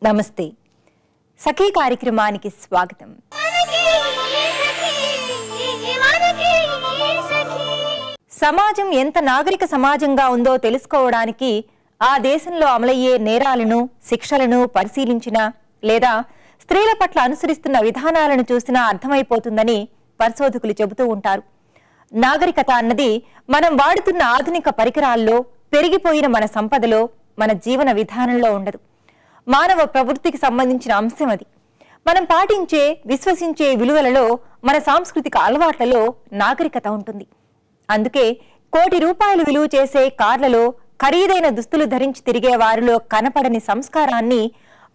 నమస్తే. సఖీ కార్యక్రమానికి స్వాగతం. సమాజం ఎంత నాగరిక సమాజంగా ఉందో తెలుసుకోవడానికి ఆ దేశంలో అమలయ్యే నేరాలను, శిక్షలను పరిశీలించినా లేదా స్త్రీల పట్ల అనుసరిస్తున్న విధానాలను చూసినా అర్థమైపోతుందని పరిశోధకులు చెబుతూ ఉంటారు. నాగరికత అన్నది మనం వాడుతున్న ఆధునిక పరికరాల్లో, పెరిగిపోయిన మన సంపదలో, మన జీవన విధానంలో ఉండదు. మానవ ప్రవృత్తికి సంబంధించిన అంశం అది. మనం పాటించే, విశ్వసించే విలువలలో, మన సాంస్కృతిక అలవాట్లలో నాగరికత ఉంటుంది. అందుకే కోటి రూపాయలు విలువ చేసే కార్లలో, ఖరీదైన దుస్తులు ధరించి తిరిగే వారిలో కనపడని సంస్కారాన్ని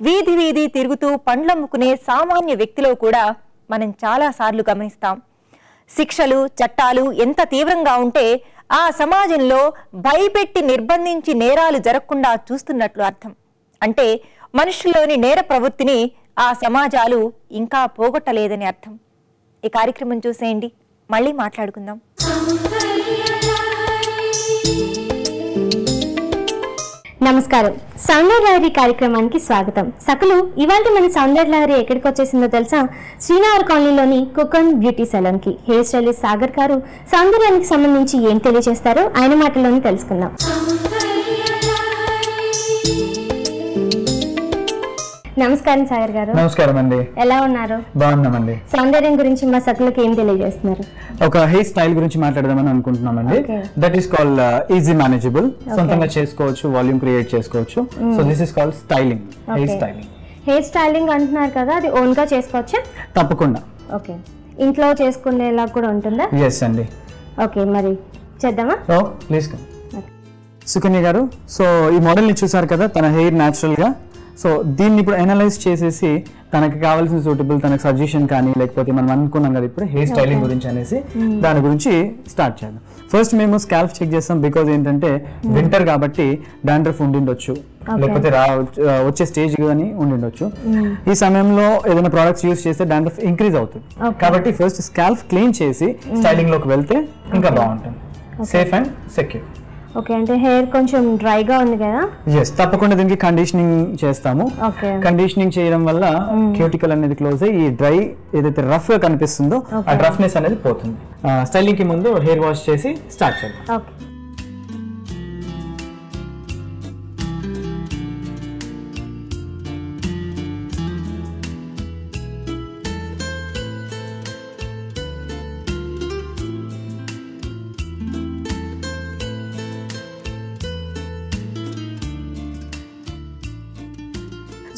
వీధి వీధి తిరుగుతూ పండ్లమ్ముకునే సామాన్య వ్యక్తిలో కూడా మనం చాలాసార్లు గమనిస్తాం. శిక్షలు, చట్టాలు ఎంత తీవ్రంగా ఉంటే ఆ సమాజంలో భయపెట్టి నిర్బంధించి నేరాలు జరగకుండా చూస్తున్నట్లు అర్థం. అంటే మనుషుల్లోని నేర ప్రవృత్తిని ఆ సమాజాలు ఇంకా పోగొట్టలేదని అర్థం. ఈ కార్యక్రమం చూసేయండి, మళ్ళీ మాట్లాడుకుందాం. నమస్కారం. సౌందర్య లహరి కార్యక్రమానికి స్వాగతం. సకలు ఇవాళ మన సౌందర్య లహరి ఎక్కడికి వచ్చేసిందో తెలుసా? శ్రీనగర్ కాలనీలోని కుక్ అండ్ బ్యూటీ సెలూన్ కి హెయిర్ స్టైలిస్ట్ సాగర్ గారు సౌందర్యానికి సంబంధించి ఏం తెలియజేస్తారో ఆయన మాటల్లోనే తెలుసుకుందాం. నమస్కారం సాగర్ గారు. నమస్కారం అండి. ఎలా ఉన్నారు? బాగున్నామండి. సౌందర్యం గురించి మా సకులకు ఏం తెలియజేస్తున్నారు? ఒక హెయిర్ స్టైల్ గురించి మాట్లాడదామని అనుకుంటున్నామండి. That is called easy manageable. సొంతంగా చేసుకోవచ్చు, వాల్యూమ్ క్రియేట్ చేసుకోవచ్చు. So this is called styling, hair styling. Hair styling అంటున్నారు కదా, అది ఓన్ గా చేసుకోవచ్చా? తప్పకుండా. ఓకే, ఇంట్లో చేసుకునేలా కూడా ఉంటుందా? ఎస్ అండి. ఓకే, మరి చేద్దామా? ప్లీజ్. సుకన్య గారు, సో ఈ మోడల్ ని చూసారు కదా, తన హెయిర్ న్యాచురల్ గా. సో దీన్ని ఇప్పుడు అనలైజ్ చేసేసి తనకి కావాల్సిన సూటబుల్, తనకు సజెషన్ కానీ లేకపోతే మనం అనుకున్నాం కదా ఇప్పుడు హెయిర్ స్టైలింగ్ గురించి అనేసి దాని గురించి స్టార్ట్ చేద్దాం. ఫస్ట్ మేము స్కాల్ప్ చెక్ చేస్తాం. బికాజ్ ఏంటంటే వింటర్ కాబట్టి డాండ్రఫ్ ఉండిండొచ్చు, లేకపోతే వచ్చే స్టేజ్ కానీ ఉండిండొచ్చు. ఈ సమయంలో ఏదైనా ప్రొడక్ట్స్ యూజ్ చేస్తే డాండ్రఫ్ ఇంక్రీజ్ అవుతుంది. కాబట్టి ఫస్ట్ స్కాల్ప్ క్లీన్ చేసి స్టైలింగ్ లోకి వెళ్తే ఇంకా బాగుంటుంది, సేఫ్ అండ్ సెక్యూర్. ఓకే, అంటే హెయిర్ కొంచెం డ్రైగా ఉంది కదా? ఎస్, తప్పకుండా దీనికి కండిషనింగ్ చేస్తాము. కండిషనింగ్ చేయడం వల్ల క్యూటికల్ అనేది క్లోజ్ అయ్యి ఈ డ్రై ఏదైతే రఫ్ గా కనిపిస్తుందో ఆ రఫ్నెస్ అనేది పోతుంది. స్టైలింగ్ కి ముందు హెయిర్ వాష్ చేసి స్టార్ట్ చేద్దాం.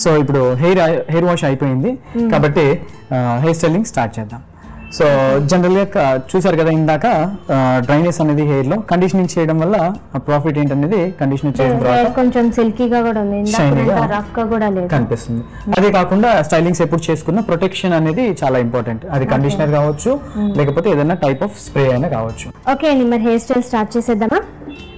సో ఇప్పుడు హెయిర్ వాష్ అయిపోయింది కాబట్టి హెయిర్ స్టైలింగ్ స్టార్ట్ చేద్దాం. సో జనరల్ గా చూసారు కదా ఇందాక, డ్రైనెస్ అనేది హెయిర్ లో కండిషనింగ్ చేయడం వల్ల ప్రాఫిట్ ఏంటనేది కండిషనింగ్ చేయడం ద్వారా కొంచెం సిల్కీగా కూడా ఉంది, రఫ్ గా కూడా లేదు కనిపిస్తుంది. అదే కాకుండా స్టైలింగ్స్ ఎప్పుడు చేసుకున్న ప్రొటెక్షన్ అనేది చాలా ఇంపార్టెంట్. అది కండిషనర్ కావచ్చు, లేకపోతే ఏదైనా టైప్ ఆఫ్ స్ప్రే అయినా కావచ్చు. ఓకే అండి, మరి హెయిర్ స్టైల్ స్టార్ట్ చేసేద్దామా?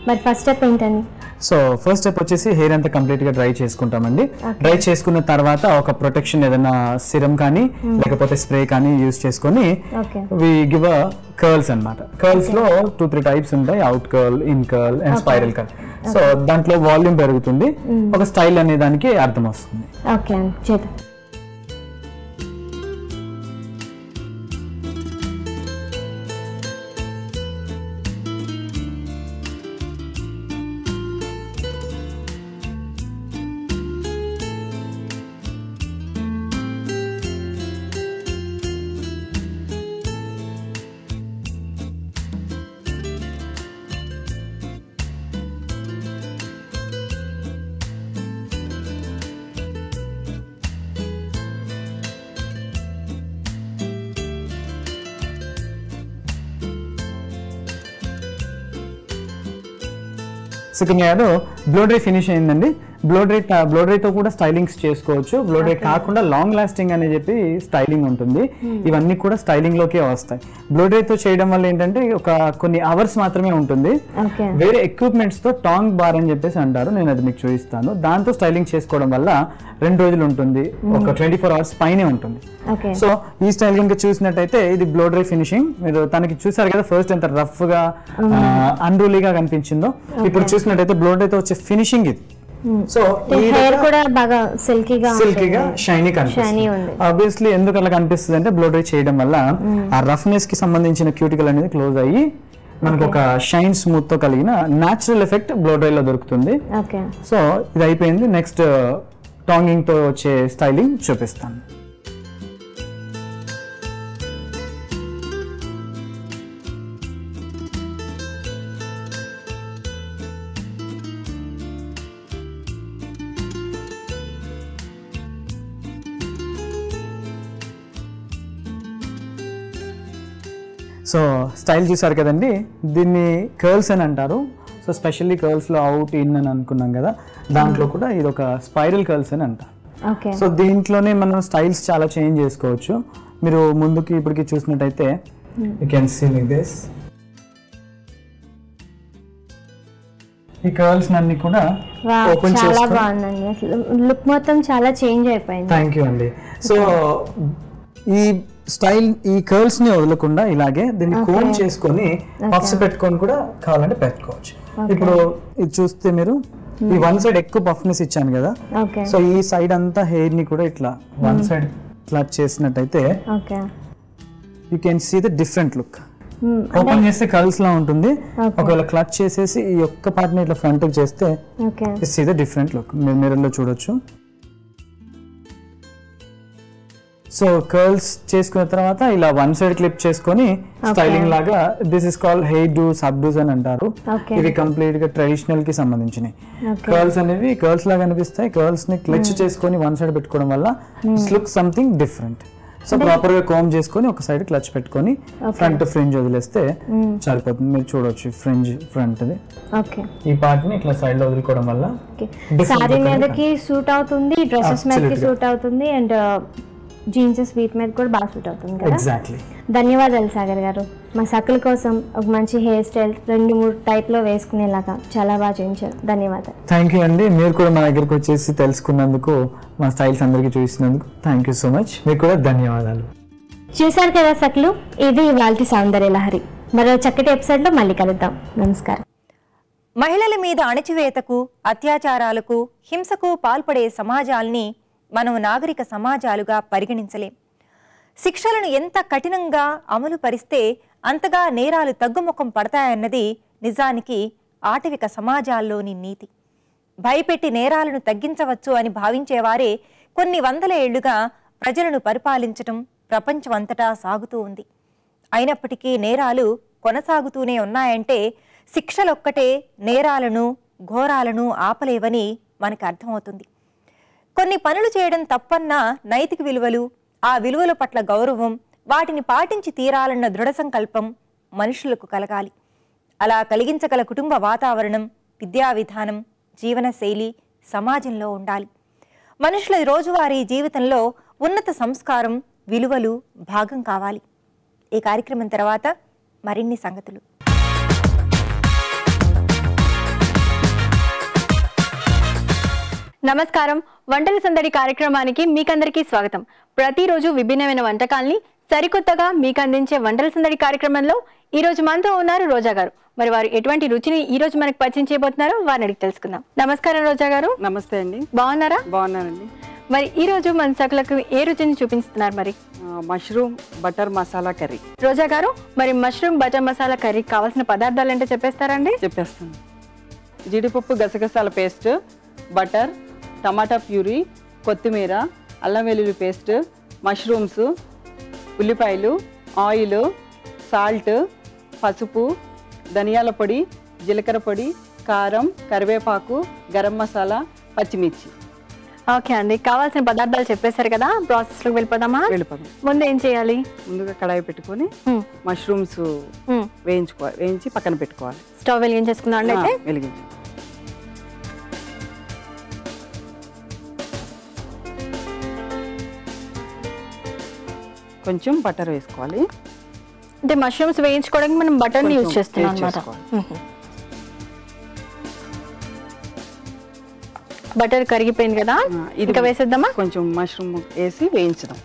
మరి ఫస్ట్ స్టెప్ ఏంటండి? సో ఫస్ట్ స్టెప్ వచ్చేసి హెయిర్ అంతా కంప్లీట్ గా డ్రై చేసుకుంటామండి. డ్రై చేసుకున్న తర్వాత ఒక ప్రొటెక్షన్ ఏదైనా సిరం కానీ లేకపోతే స్ప్రే కానీ యూజ్ చేసుకొని వి గివ్ అ కర్ల్స్ అన్నమాట. కర్ల్స్ లో 2-3 టైప్స్ ఉంటాయి, out curl, in curl and spiral curl. So దాంట్లో వాల్యూమ్ పెరుగుతుంది, ఒక స్టైల్ అనే దానికి అర్థం వస్తుంది. ఓకే, చేద్దాం. సుకన్య గారు, బ్లో డ్రై ఫినిష్ అయిందండి. బ్లో డ్రై తో కూడా స్టైలింగ్స్ చేసుకోవచ్చు. బ్లో డ్రై కాకుండా లాంగ్ లాస్టింగ్ అని చెప్పి స్టైలింగ్ ఉంటుంది. ఇవన్నీ కూడా స్టైలింగ్ లోకే వస్తాయి. బ్లో డ్రై తో చేయడం వల్ల ఏంటంటే ఒక కొన్ని అవర్స్ మాత్రమే ఉంటుంది. వేరే ఎక్విప్మెంట్స్ తో టాంగ్ బార్ అని చెప్పేసి అంటారు, నేను అది మీకు చూపిస్తాను. దాంతో స్టైలింగ్ చేసుకోవడం వల్ల 2 రోజులు ఉంటుంది, ఒక 24 hours పైనే ఉంటుంది. సో ఈ స్టైల్ కనుక చూసినట్టయితే ఇది బ్లో డ్రై ఫినిషింగ్. మీరు తనకి చూసారు కదా ఫస్ట్ ఎంత రఫ్ గా అన్రూలీగా కనిపించిందో, ఇప్పుడు చూసినట్టయితే బ్లో డ్రై తో వచ్చే ఫినిషింగ్ ఇది. సో హెయిర్ కూడా బాగా సిల్కీగా షైనీ కనిపిస్తుంది. ఆబ్వియస్లీ ఎందుకు అలా కనిపిస్తుంది అంటే బ్లో డ్రై చేయడం వల్ల ఆ రఫ్నెస్ కి సంబంధించిన క్యూటికల్ అనేది క్లోజ్ అయ్యి మనకు ఒక షైన్ స్మూత్ తో కలిగిన న్యాచురల్ ఎఫెక్ట్ బ్లో డ్రై లో దొరుకుతుంది. సో ఇది అయిపోయింది. నెక్స్ట్ టాంగింగ్ తో వచ్చే స్టైలింగ్ చూపిస్తాను. సో స్టైల్ చూసారు కదండి, దీన్ని కర్ల్స్ అని అంటారు. సో స్పెషల్లీ కర్ల్స్లో అవుట్ ఇన్ అని అనుకున్నాం కదా, దాంట్లో కూడా ఇది ఒక స్పైరల్ కర్ల్స్ అని అంటారు. సో దీంట్లోనే మనం స్టైల్స్ చాలా చేంజ్ చేసుకోవచ్చు. మీరు ముందుకి ఇప్పటికి చూసినట్టయితే you can see like this. ఈ కర్ల్స్ అన్ని కూడా ఓపెన్ చేసుకొని లుక్ మొత్తం చాలా చేంజ్ అయిపోయింది. థ్యాంక్ యూ అండి. సో ఈ స్టైల్ ఈ కర్ల్స్ ని వదలకుండా ఇలాగే దీన్ని కోమ్ చేసుకొని పఫ్స్ పెట్టుకొని కూడా కావాలంటే పెట్టుకోవచ్చు. ఇప్పుడు ఇది చూస్తే మీరు ఈ వన్ సైడ్ ఎక్కువ పఫ్నెస్ ఇచ్చాను కదా, సో ఈ సైడ్ అంతా హెయిర్ ని కూడా ఇట్లా వన్ సైడ్ క్లచ్ చేసినట్టయితే you can see the different look. Open చేస్తే కర్ల్స్ లా ఉంటుంది. ఒకవేళ క్లచ్ చేసేసి ఈ ఒక్క పార్ట్ ని ఇట్లా ఫ్రంట్ చేస్తే సీ ద డిఫరెంట్ లుక్ మీరు మిర్రర్ లో చూడొచ్చు. సో కర్ల్స్ చేసుకున్న తర్వాత ఇలా వన్ సైడ్ క్లిప్ చేసుకొని స్టైలింగ్ లాగా, this is called hairdo సబ్ డూస్ అని అంటారు. ఇవి కంప్లీట్ గా ట్రెడిషనల్ కి సంబంధించినవి. కర్ల్స్ అనేవి కర్ల్స్ లాగా అనిపిస్తాయి. కర్ల్స్ ని క్లచ్ చేసుకొని వన్ సైడ్ పెట్టుకోవడం వల్ల it's look something different. So proper గా కోమ్ చేసుకొని ఒక సైడ్ క్లచ్ పెట్టుకొని ఫ్రంట్ ఫ్రింజ్ వదిలేస్తే సరిపోతుంది. మీరు చూడొచ్చు ఫ్రింజ్ ఫ్రంట్ ది ఈ పార్ట్ ని ఇట్లా సైడ్ లో వదులుకోవడం వల్ల సారీ మీదకి సూట్ అవుతుంది, డ్రెస్సెస్ మీదకి సూట్ అవుతుంది, అండ్ జీన్స్ వీటి మీద కూడా బాగా సూట్ అవుతుంది కదా. ఎగ్జాక్ట్లీ. ధన్యవాదాలు సాగర్ గారు. మా సకల కోసం ఒక మంచి హెయిర్ స్టైల్ 2-3 టైప్ లో వేసుకునేలాగా చాలా బాగా చేయించారు. ధన్యవాదాలు. థ్యాంక్ యూ అండి. మీరు కూడా మా దగ్గరకు వచ్చేసి తెలుసుకున్నందుకు, మా స్టైల్స్ అందరికీ చూసినందుకు థ్యాంక్ యూ సో మచ్. మీకు కూడా ధన్యవాదాలు. చూశారు కదా సకలు, ఇది ఇవాల్టి సౌందర్య లహరి. మరో చక్కటి ఎపిసోడ్ లో మళ్ళీ కలుద్దాం. నమస్కారం. మహిళల మీద అణచివేతకు, అత్యాచారాలకు, హింసకు పాల్పడే సమాజాల్ని మనం నాగరిక సమాజాలుగా పరిగణించలేం. శిక్షలను ఎంత కఠినంగా అమలు పరిస్తే అంతగా నేరాలు తగ్గుముఖం పడతాయన్నది నిజానికి ఆటవిక సమాజాల్లోని నీతి. భయపెట్టి నేరాలను తగ్గించవచ్చు అని భావించేవారే కొన్ని వందల ఏళ్లుగా ప్రజలను పరిపాలించటం ప్రపంచమంతటా సాగుతూ ఉంది. అయినప్పటికీ నేరాలు కొనసాగుతూనే ఉన్నాయంటే శిక్షలొక్కటే నేరాలను, ఘోరాలను ఆపలేవని మనకు అర్థమవుతుంది. కొన్ని పనులు చేయడం తప్పన్నా నైతిక విలువలు, ఆ విలువల పట్ల గౌరవం, వాటిని పాటించి తీరాలన్న దృఢ సంకల్పం మనుషులకు కలగాలి. అలా కలిగించగల కుటుంబ వాతావరణం, విద్యా విధానం, జీవనశైలి సమాజంలో ఉండాలి. మనుషుల రోజువారీ జీవితంలో ఉన్నత సంస్కారం, విలువలు భాగం కావాలి. ఈ కార్యక్రమం తర్వాత మరిన్ని సంగతులు. నమస్కారం. వంటల సందడి కార్యక్రమానికి మీకందరికీ స్వాగతం. ప్రతిరోజు విభిన్నమైన వంటకాల్ని సరికొత్తగా మీకు అందించే వంటల సందడి కార్యక్రమంలో ఈ రోజు మనతో ఉన్నారు రోజా గారు. మరి వారు ఎటువంటి రుచిని ఈ రోజు మనకు పరిచయం చేయబోతున్నారో వారిని అడిగి తెలుసుకుందాం. నమస్కారం రోజా గారు. నమస్తే అండి. బాగున్నారా? బాగున్నానండి. మరి ఈ రోజు మన సకులకు ఏ రుచిని చూపిస్తున్నారు? మరి మష్రూమ్ బటర్ మసాలా కర్రీ. రోజా గారు, మరి మష్రూమ్ బటర్ మసాలా కర్రీకి కావాల్సిన పదార్థాలు ఏంటో చెప్పేస్తారండి? చెప్పేస్తాను. జీడిపప్పు గసగసాల పేస్ట్, బటర్, టమాటా ప్యూరీ, కొత్తిమీర, అల్లం వెల్లుల్లి పేస్ట్, మష్రూమ్స్, ఉల్లిపాయలు, ఆయిల్, సాల్ట్, పసుపు, ధనియాల పొడి, జీలకర్ర పొడి, కారం, కరివేపాకు, గరం మసాలా, పచ్చిమిర్చి. ఓకే అండి, కావాల్సిన పదార్థాలు చెప్పేశారు కదా, ప్రాసెస్ లోకి వెళ్ళిపోదామా? వెళ్ళిపోదాం. ముందు ఏం చేయాలి? ముందుగా కడాయి పెట్టుకొని మష్రూమ్స్ వేయించి పక్కన పెట్టుకోవాలి. స్టవ్ వెలిగించేసుకుందాం అండి. అయితే వెలిగించి కొంచెం బటర్ వేసుకోవాలి. అంటే మష్రూమ్స్ వేయించుకోవడానికి మనం బటర్ ని యూజ్ చేస్తున్నాం అన్నమాట. బటర్ కరిగిపోయింది కదా, ఇంకా వేసేద్దామా? కొంచెం మష్రూమ్ వేసి వేయించడం.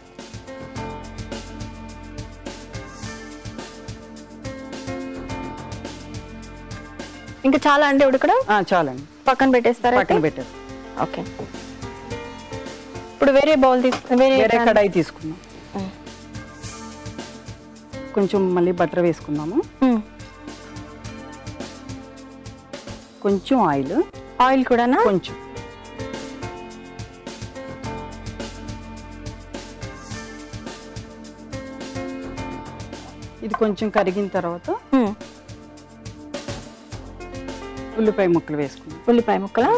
ఇంకా చాలా అండి ఉడకడం? చాలండి. పక్కన పెట్టేస్తారా? పక్కన పెట్టారు. ఓకే, ఇప్పుడు వేరే బౌల్ వేరే కడాయి తీసుకుందాం. కొంచెం మళ్ళీ బటర్ వేసుకుందాము. కొంచెం ఆయిల్ కూడానా? కొంచెం. ఇది కొంచెం కరిగిన తర్వాత ఉల్లిపాయ ముక్కలు వేసుకుందాం. ఉల్లిపాయ ముక్కలా?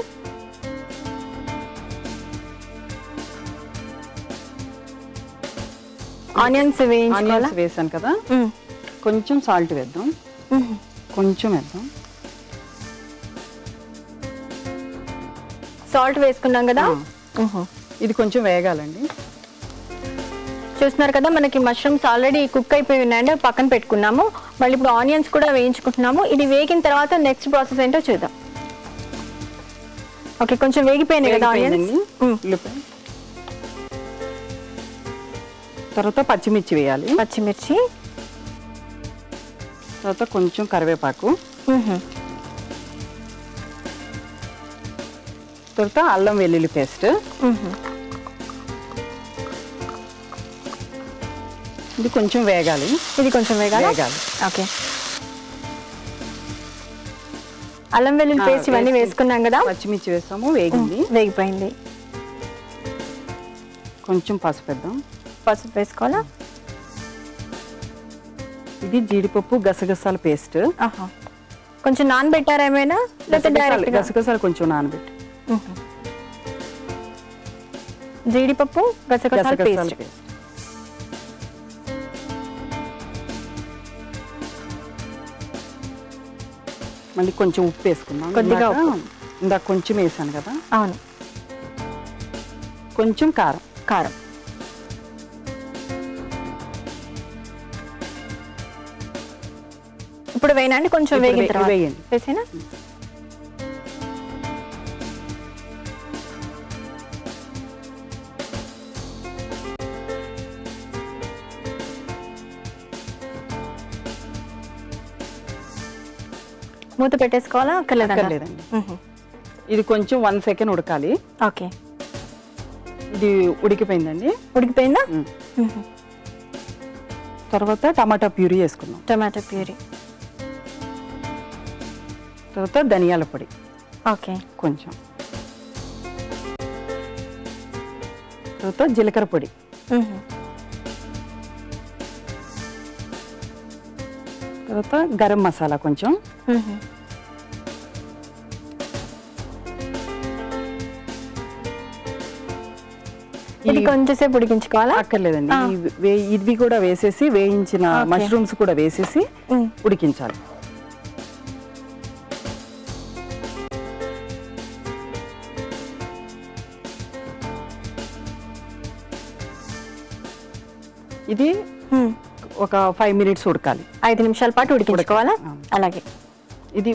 ఆనియన్స్ వేసాను కదా, కొంచెం సాల్ట్ వేద్దాం. కొంచెం వేద్దాం. సాల్ట్ వేసుకున్నాం కదా. ఇది కొంచెం వేగాలండి. చూస్తున్నారు కదా, మనకి మష్రూమ్స్ ఆల్రెడీ కుక్ అయిపోయి ఉన్నాయండి, పక్కన పెట్టుకున్నాము. మళ్ళీ ఇప్పుడు ఆనియన్స్ కూడా వేయించుకుంటున్నాము. ఇది వేగిన తర్వాత నెక్స్ట్ ప్రాసెస్ ఏంటో చూద్దాం. ఓకే, కొంచెం వేగిపోయినాయి కదా ఆనియన్స్. ఉల్లిపాయ తర్వాత పచ్చిమిర్చి వేయాలి. పచ్చిమిర్చి తర్వాత కొంచెం కరివేపాకు, తర్వాత అల్లం వెల్లుల్లి పేస్ట్. ఇది కొంచెం వేగాలి. ఓకే, అల్లం వెల్లుల్లి పేస్ట్ ఇవన్నీ వేసుకున్నాం కదా. పచ్చిమిర్చి వేస్తాము, వేగిపోయింది. కొంచెం పసుపు వేద్దాం. పసుపు వేసుకోవాలా? ఇది జీడిపప్పు గసగసాల పేస్ట్. కొంచెం నానబెట్టారా ఏమైనా? గసగసాలు కొంచెం నానబెట్టి. జీడిపప్పు గసగసాల పేస్ట్. మళ్ళీ కొంచెం ఉప్పు వేసుకుందాం. కొద్దిగా ఇందాక కొంచెం వేసాను కదా. అవును. కొంచెం కారం. ఇప్పుడు వేయనండి, కొంచెం వేగిన తర్వాత వేసేనా? మూత పెట్టేసుకోవాలా? అక్కర్లేదండి. ఇది కొంచెం 1 సెకండ్ ఉడకాలి. ఓకే, ఇది ఉడికిపోయిందండి. ఉడికిపోయిందా? తర్వాత టమాటా ప్యూరీ వేసుకుందాం. టమాటా ప్యూరీ తర్వాత ధనియాల పొడి. ఓకే, కొంచెం. తర్వాత జీలకర్ర పొడి. తర్వాత గరం మసాలా కొంచెం. ఇది కొంచెంసేపు ఉడికించుకోవాలా? అక్కర్లేదండి. ఇవి కూడా వేసేసి వేయించిన మష్రూమ్స్ కూడా వేసేసి ఉడికించాలి. ఇది ఒక 5 మినిట్స్ ఉడకాలి. 5 నిమిషాల పాటు ఉడికించుకోవాలా? అలాగే. ఇది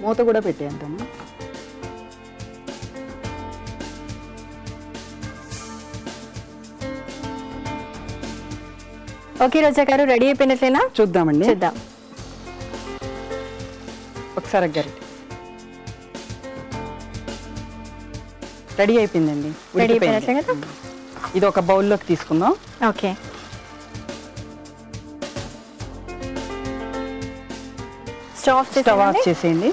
మూత కూడా పెట్టేద్దాము. ఓకే రోజా గారు, రెడీ అయిపోయినట్లేనా? చూద్దామండి. చూద్దాం. ఒకసారి గరిటె. రెడీ అయిపోయిందండి. రెడీ అయిపోయినట్లే కదా. ఇది ఒక బౌల్లోకి తీసుకుందాం. ఓకే, స్టవ్ ఆఫ్ చేసేయండి.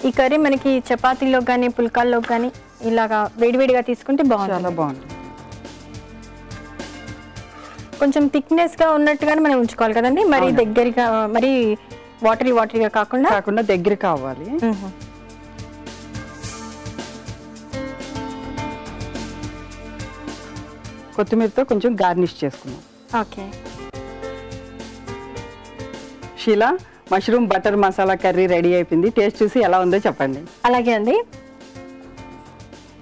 ఈ కర్రీ మనకి చపాతీలో కానీ పుల్కాల్లో కానీ ఇలాగా వేడివేడిగా తీసుకుంటే చాలా బాగుంటుంది. కొంచెం థిక్నెస్ గా ఉన్నట్టుగానే మనం ఉంచుకోవాలి కదండి, మరి దగ్గరగా, మరి వాటరీగా కాకుండా దగ్గర కావాలి. కొత్తిమీరతో కొంచెం గార్నిష్ చేసుకుందాం. Okay, Sheela mushroom butter masala curry ready అయిపోయింది. టేస్ట్ చూసి ఎలా ఉందో చెప్పండి. అలాగే అండి.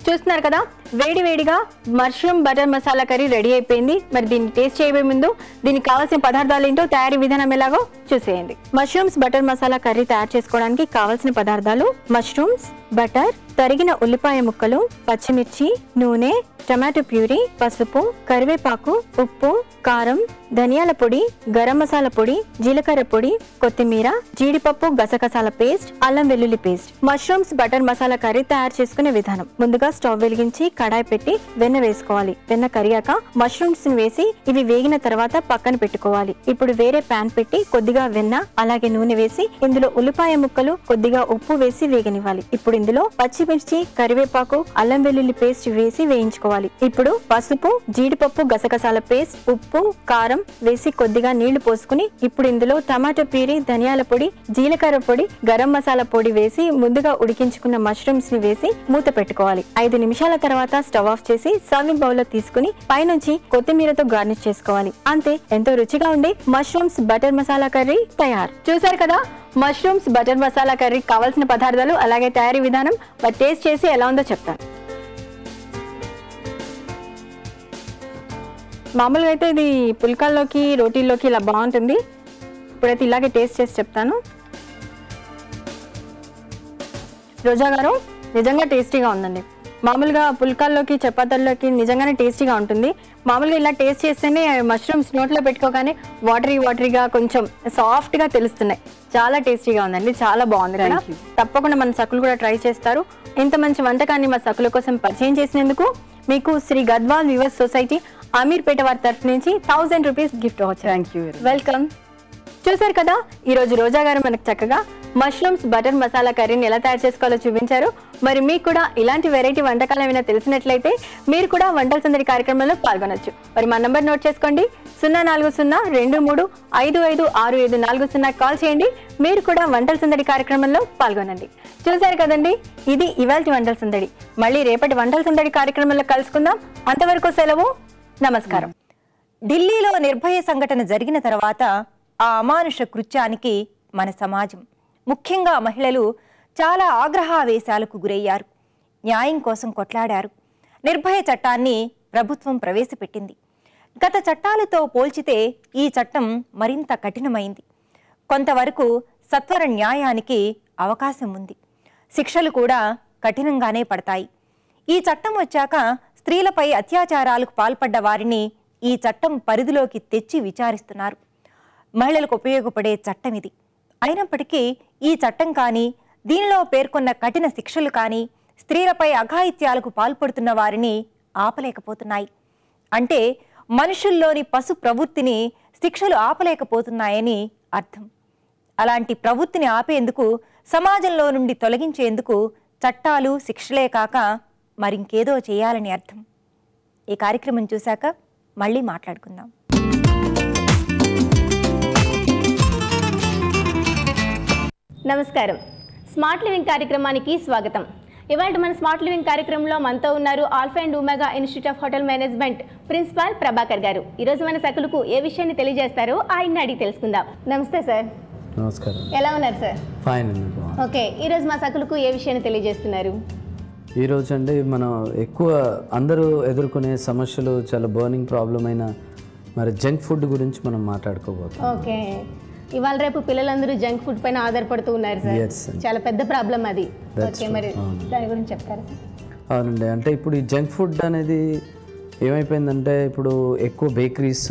చూస్తున్నారు కదా, వేడి వేడిగా mushroom butter masala curry ready అయిపోయింది. మరి దీన్ని టేస్ట్ చేయబోయే ముందు దీనికి కావాల్సిన పదార్థాలు ఏంటో, తయారీ విధానం ఎలాగో చూసేయండి. మష్రూమ్స్ బటర్ మసాలా కర్రీ తయారు చేసుకోవడానికి కావాల్సిన పదార్థాలు: మష్రూమ్స్, బటర్, తరిగిన ఉల్లిపాయ ముక్కలు, పచ్చిమిర్చి, నూనె, టమాటో ప్యూరీ, పసుపు, కరివేపాకు, ఉప్పు, కారం, ధనియాల పొడి, గరం మసాలా పొడి, జీలకర్ర పొడి, కొత్తిమీర, జీడిపప్పు గసగసాల పేస్ట్, అల్లం వెల్లుల్లి paste. Mushrooms butter masala curry తయారు చేసుకునే విధానం: ముందుగా స్టవ్ వెలిగించి కడాయి పెట్టి వెన్న వేసుకోవాలి. వెన్న కరిగాక మష్రూమ్స్ ని వేసి ఇవి వేగిన తర్వాత పక్కన పెట్టుకోవాలి. ఇప్పుడు వేరే పాన్ పెట్టి కొద్దిగా వెన్న అలాగే నూనె వేసి ఇందులో ఉల్లిపాయ ముక్కలు, కొద్దిగా ఉప్పు వేసి వేగనివ్వాలి. ఇప్పుడు ఇందులో పచ్చిమిర్చి, కరివేపాకు, అల్లం వెల్లుల్లి పేస్ట్ వేసి వేయించుకోవాలి. ఇప్పుడు పసుపు, జీడిపప్పు గసగసాల పేస్ట్, ఉప్పు, కారం వేసి కొద్దిగా నీళ్లు పోసుకుని ఇప్పుడు ఇందులో టమాటో ప్యూరీ, ధనియాల పొడి, జీలకర్ర పొడి, గరం మసాలా పొడి వేసి ముందుగా ఉడికించుకున్న మష్రూమ్స్ ని వేసి మూత పెట్టుకోవాలి. 5 నిమిషాల తర్వాత స్టవ్ ఆఫ్ చేసి సర్వింగ్ బౌల్ లో తీసుకుని పైనుంచి కొత్తిమీరతో గార్నిష్ చేసుకోవాలి. అంతే, ఎంతో రుచిగా ఉండే మష్రూమ్స్ బటర్ మసాలా కర్రీ తయారు. చూసారు కదా మష్రూమ్స్ బటర్ మసాలా కర్రీ కావాల్సిన పదార్థాలు అలాగే తయారీ విధానం. మరి టేస్ట్ చేసి ఎలా ఉందో చెప్తాను. మామూలుగా అయితే ఇది పుల్కాల్లోకి, రోటీల్లోకి ఇలా బాగుంటుంది. ఇప్పుడైతే ఇలాగే టేస్ట్ చేసి చెప్తాను. రోజా గారు, నిజంగా టేస్టీగా ఉందండి. మామూలుగా పుల్కాల్లోకి, చపాతీల్లోకి నిజంగానే టేస్టీగా ఉంటుంది. మామూలుగా ఇలా టేస్ట్ చేస్తేనే మష్రూమ్స్ నోట్లో పెట్టుకోగానే వాటరీగా కొంచెం సాఫ్ట్గా తెలుస్తున్నాయి. చాలా టేస్టీగా ఉందండి, చాలా బాగుంది కదా. తప్పకుండా మన సకులు కూడా ట్రై చేస్తారు. ఇంత మంచి వంటకాన్ని మా సకుల కోసం పరిచయం చేసినందుకు మీకు శ్రీ గద్వాల్ వ్యూవర్స్ సొసైటీ అమీర్పేట వారి తరఫు నుంచి 1000 రూపీస్ గిఫ్ట్ అవ్వచ్చు. Thank you. వెల్కమ్. చూసారు కదా, ఈరోజు రోజా గారు మనకు చక్కగా మష్రూమ్స్ బటర్ మసాలా కర్రీని ఎలా తయారు చేసుకోవాలో చూపించారు. మరి మీకు కూడా ఇలాంటి వెరైటీ వంటకాలు ఏమైనా తెలిసినట్లయితే మీరు కూడా వంటల సందడి కార్యక్రమంలో పాల్గొనొచ్చు. మరి మా నంబర్ నోట్ చేసుకోండి, 04023556540 కాల్ చేయండి. మీరు కూడా వంటల సందడి కార్యక్రమంలో పాల్గొనండి. చూసారు కదండి, ఇది ఇవాల్టి వంటల సందడి. మళ్ళీ రేపటి వంటల సందడి కార్యక్రమంలో కలుసుకుందాం. అంతవరకు సెలవు, నమస్కారం. ఢిల్లీలో నిర్భయ సంఘటన జరిగిన తర్వాత ఆ అమానుష కృత్యానికి మన సమాజం, ముఖ్యంగా మహిళలు చాలా ఆగ్రహావేశాలకు గురయ్యారు. న్యాయం కోసం కొట్లాడారు. నిర్భయ చట్టాన్ని ప్రభుత్వం ప్రవేశపెట్టింది. గత చట్టాలతో పోల్చితే ఈ చట్టం మరింత కఠినమైంది. కొంతవరకు సత్వర న్యాయానికి అవకాశం ఉంది. శిక్షలు కూడా కఠినంగానే పడతాయి. ఈ చట్టం వచ్చాక స్త్రీలపై అత్యాచారాలకు పాల్పడ్డ వారిని ఈ చట్టం పరిధిలోకి తెచ్చి విచారిస్తున్నారు. మహిళలకు ఉపయోగపడే చట్టం ఇది. అయినప్పటికీ ఈ చట్టం కానీ, దీనిలో పేర్కొన్న కఠిన శిక్షలు కానీ స్త్రీలపై అఘాయిత్యాలకు పాల్పడుతున్న వారిని ఆపలేకపోతున్నాయి. అంటే మనుషుల్లోని పశు ప్రవృత్తిని శిక్షలు ఆపలేకపోతున్నాయని అర్థం. అలాంటి ప్రవృత్తిని ఆపేందుకు, సమాజంలో నుండి తొలగించేందుకు చట్టాలు, శిక్షలే కాక మరింకేదో చేయాలని అర్థం. ఈ కార్యక్రమం చూశాక మళ్ళీ మాట్లాడుకుందాం. నమస్కారం. స్మార్ట్ లివింగ్ కార్యక్రమానికి స్వాగతం. ఇవాళ మన స్మార్ట్ లివింగ్ కార్యక్రమంలో మనతో ఉన్నారు alpha and omega institute of hotel management principal Prabhakar గారు. ఈరోజు మన సకులకు ఏ విషయాన్ని తెలియజేస్తారో ఆయన్ని అడిగి తెలుసుకుందాం. నమస్తే సార్. నమస్కారం. ఎలా ఉన్నారు సార్? ఫైన్. ఓకే, ఈరోజు మా సకులకు ఏ విషయాన్ని తెలియజేస్తున్నారు? ఈరోజు అండి మనం ఎక్కువ అందరూ ఎదుర్కొనే సమస్యలు, చాలా బర్నింగ్ ప్రాబ్లం అయిన మరి జంక్ ఫుడ్ గురించి మనం మాట్లాడుకోబోతున్నాం. ఓకే, ఇవాళ రేపు పిల్లలందరూ జంక్ ఫుడ్ పైన ఆధారపడుతూ ఉన్నారు సార్. చాలా పెద్ద ప్రాబ్లం అది. ఓకే, మరి దాని గురించి చెప్తారా సార్? అవునండి, అంటే ఇప్పుడు ఈ జంక్ ఫుడ్ అనేది ఏమైపోయిందంటే ఇప్పుడు ఎక్కువ బేకరీస్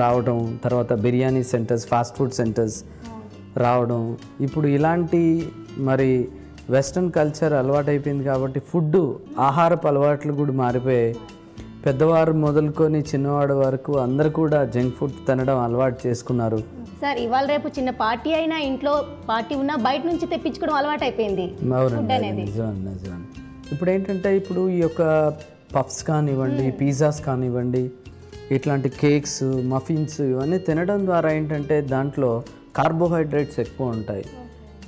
రావడం, తర్వాత biryani centres, fast food centres రావడం, ఇప్పుడు ఇలాంటి మరి వెస్ట్రన్ కల్చర్ అలవాటు అయిపోయింది కాబట్టి ఫుడ్, ఆహారపు అలవాట్లు కూడా మారిపోయాయి. పెద్దవారు మొదలుకొని చిన్నవాడు వరకు అందరు కూడా జంక్ ఫుడ్ తినడం అలవాటు చేసుకున్నారు సార్. ఇవాళ రేపు చిన్న పార్టీ అయినా, ఇంట్లో పార్టీ ఉన్నా బయట నుంచి తెప్పించుకోవడం అలవాటు అయిపోయింది. అవునండి, నిజం. ఇప్పుడు ఏంటంటే ఇప్పుడు ఈ యొక్క పఫ్స్ కానివ్వండి, పిజ్జాస్ కానివ్వండి, ఇట్లాంటి కేక్స్, మఫిన్స్ ఇవన్నీ తినడం ద్వారా ఏంటంటే దాంట్లో కార్బోహైడ్రేట్స్ ఎక్కువ ఉంటాయి.